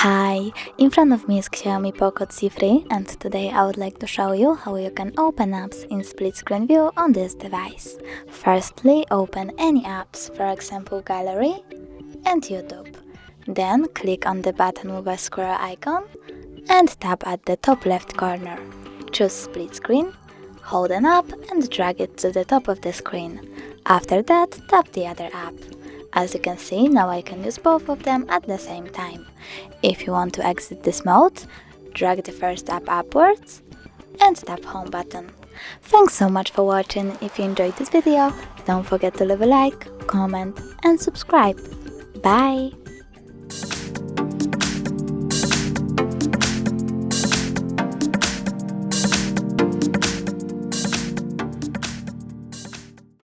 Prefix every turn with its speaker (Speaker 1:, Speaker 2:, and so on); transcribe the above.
Speaker 1: Hi, in front of me is XIAOMI Poco C3 and today I would like to show you how you can open apps in split screen view on this device. Firstly, open any apps, for example Gallery and YouTube. Then click on the button with a square icon and tap at the top left corner. Choose split screen, hold an app and drag it to the top of the screen. After that, tap the other app. As you can see, now I can use both of them at the same time. If you want to exit this mode, drag the first app upwards and tap home button. Thanks so much for watching. If you enjoyed this video, don't forget to leave a like, comment and subscribe. Bye!